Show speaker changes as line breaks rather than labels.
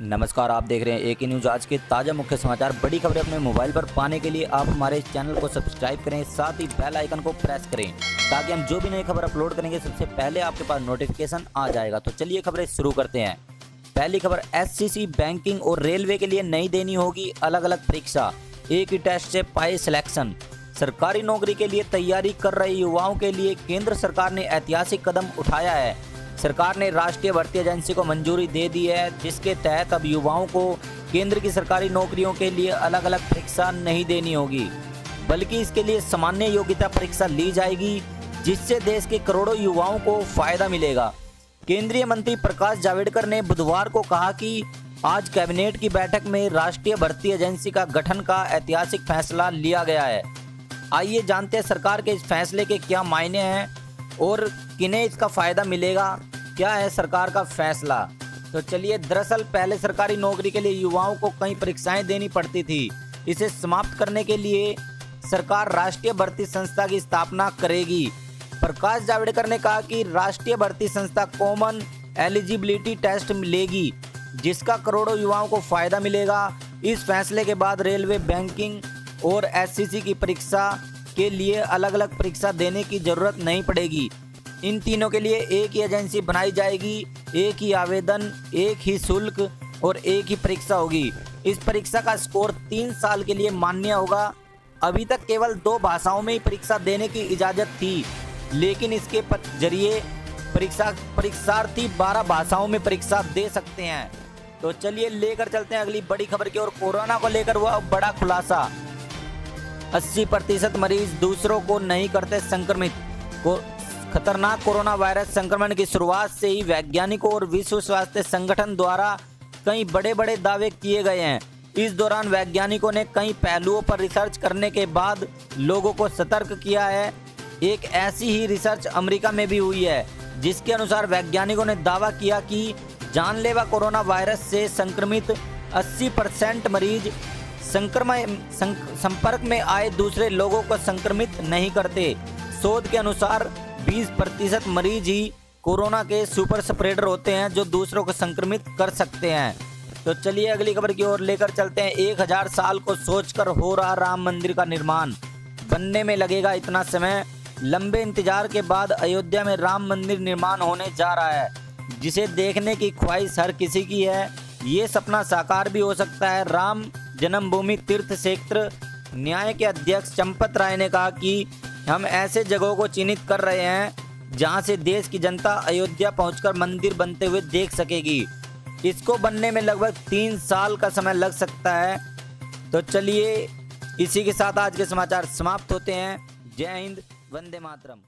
नमस्कार, आप देख रहे हैं एक ही न्यूज़। आज के ताज़ा मुख्य समाचार, बड़ी खबरें अपने मोबाइल पर पाने के लिए आप हमारे चैनल को सब्सक्राइब करें, साथ ही बेल आइकन को प्रेस करें ताकि हम जो भी नई खबर अपलोड करेंगे सबसे पहले आपके पास नोटिफिकेशन आ जाएगा। तो चलिए खबरें शुरू करते हैं। पहली खबर, एससीसी बैंकिंग और रेलवे के लिए नहीं देनी होगी अलग अलग परीक्षा, एक ही टेस्ट से पाए सिलेक्शन। सरकारी नौकरी के लिए तैयारी कर रहे युवाओं के लिए केंद्र सरकार ने ऐतिहासिक कदम उठाया है। सरकार ने राष्ट्रीय भर्ती एजेंसी को मंजूरी दे दी है, जिसके तहत अब युवाओं को केंद्र की सरकारी नौकरियों के लिए अलग अलग परीक्षा नहीं देनी होगी, बल्कि इसके लिए सामान्य योग्यता परीक्षा ली जाएगी, जिससे देश के करोड़ों युवाओं को फायदा मिलेगा। केंद्रीय मंत्री प्रकाश जावड़ेकर ने बुधवार को कहा कि आज कैबिनेट की बैठक में राष्ट्रीय भर्ती एजेंसी का गठन का ऐतिहासिक फैसला लिया गया है। आइए जानते हैं सरकार के इस फैसले के क्या मायने हैं और किन्हें इसका फायदा मिलेगा। क्या है सरकार का फैसला? तो चलिए, दरअसल पहले सरकारी नौकरी के लिए युवाओं को कई परीक्षाएं देनी पड़ती थी। इसे समाप्त करने के लिए सरकार राष्ट्रीय भर्ती संस्था की स्थापना करेगी। प्रकाश जावड़ेकर ने कहा कि राष्ट्रीय भर्ती संस्था कॉमन एलिजिबिलिटी टेस्ट लेगी, जिसका करोड़ों युवाओं को फायदा मिलेगा। इस फैसले के बाद रेलवे, बैंकिंग और एससीसी की परीक्षा के लिए अलग अलग परीक्षा देने की जरूरत नहीं पड़ेगी। इन तीनों के लिए एक ही एजेंसी बनाई जाएगी, एक ही आवेदन, एक ही शुल्क और एक ही परीक्षा होगी। इस परीक्षा का स्कोर 3 साल के लिए मान्य होगा। अभी तक केवल 2 भाषाओं में ही परीक्षा देने की इजाज़त थी, लेकिन इसके जरिए परीक्षार्थी 12 भाषाओं में परीक्षा दे सकते हैं। तो चलिए लेकर चलते हैं अगली बड़ी खबर की ओर। कोरोना को लेकर हुआ बड़ा खुलासा। 80% मरीज दूसरों को नहीं करते संक्रमित। खतरनाक कोरोना वायरस संक्रमण की शुरुआत से ही वैज्ञानिकों और विश्व स्वास्थ्य संगठन द्वारा कई बड़े बड़े दावे किए गए हैं। इस दौरान वैज्ञानिकों ने कई पहलुओं पर रिसर्च करने के बाद लोगों को सतर्क किया है। एक ऐसी ही रिसर्च अमेरिका में भी हुई है, जिसके अनुसार वैज्ञानिकों ने दावा किया कि जानलेवा कोरोना वायरस से संक्रमित 80% मरीज संपर्क में आए दूसरे लोगों को संक्रमित नहीं करते। शोध के अनुसार 20% मरीज ही कोरोना के सुपर स्प्रेडर होते हैं, जो दूसरों को संक्रमित कर सकते हैं। तो चलिए अगली खबर की ओर लेकर चलते हैं। 1000 साल को सोचकर हो रहा राम मंदिर का निर्माण, बनने में लगेगा इतना समय। लंबे इंतजार के बाद अयोध्या में राम मंदिर निर्माण होने जा रहा है, जिसे देखने की ख्वाहिश हर किसी की है। ये सपना साकार भी हो सकता है। राम जन्मभूमि तीर्थ क्षेत्र न्याय के अध्यक्ष चंपत राय ने कहा कि हम ऐसे जगहों को चिन्हित कर रहे हैं जहां से देश की जनता अयोध्या पहुंचकर मंदिर बनते हुए देख सकेगी। इसको बनने में लगभग 3 साल का समय लग सकता है। तो चलिए, इसी के साथ आज के समाचार समाप्त होते हैं। जय हिंद, वंदे मातरम।